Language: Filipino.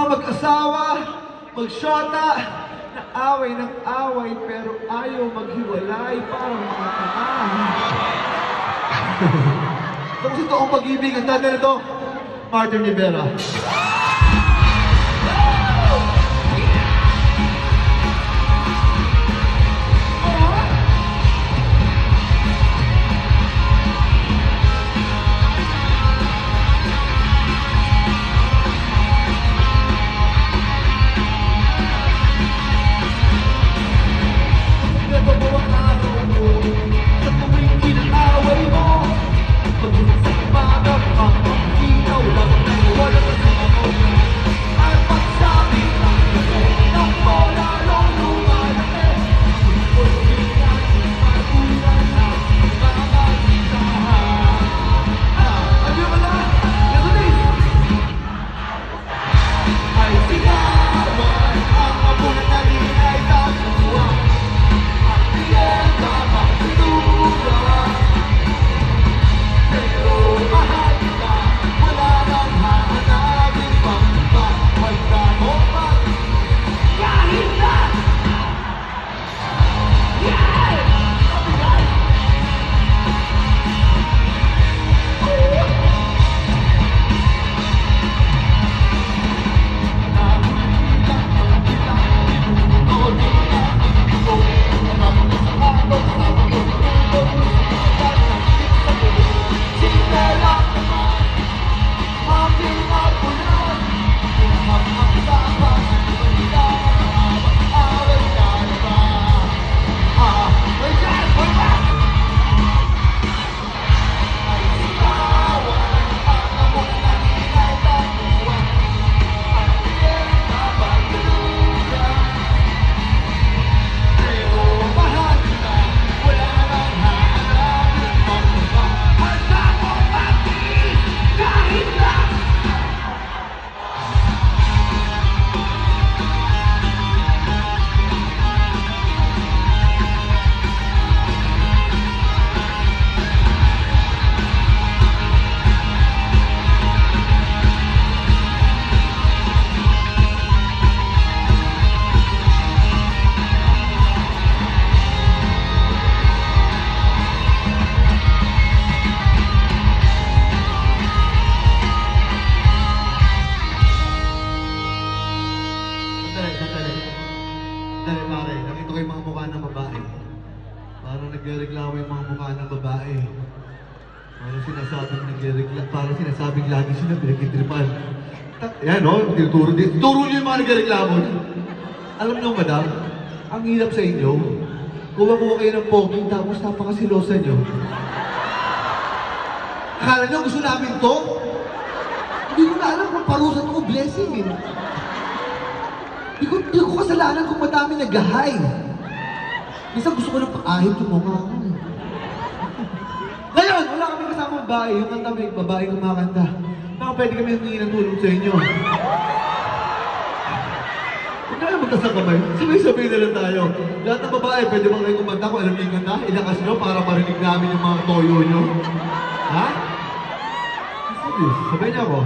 mag-asawa, mag-shota, na-away ng away, pero ayaw maghiwalay, parang mga tanga. Tapos ito ang pag-ibig, ang tanda nito, Martin Rivera. Dali pare, nakita ko yung mga mukha ng babae. Parang nagrereklamo yung mga mukha ng babae. Parang sinasabing lagi sila pinagkitripan. Yan no, tinuturo niyo yung mga nagrereklamo. Alam niyo madam, ang hirap sa inyo. Kuha kayo ng poking tapos napakasilosa niyo. Akala niyo gusto namin to? Hindi ko na alam kung parusa to o blessing eh. Di ko kasalanan kung madami nag-high. Minsan gusto ko ng paahit yung mga ako. Ngayon, wala kami kasama babae. Yung kanta may babae kumakanta. Baka pwede kami humingi ng tulong sa inyo. Huwag na kayo magkasang kamay. Sabay-sabay na lang tayo. Lahat ng babae, pwede bang kayo kumanta kung alam niyo yung kanta? Ilakas nyo para marinig namin yung mga toyo nyo. Ha? Sabay niyo ako.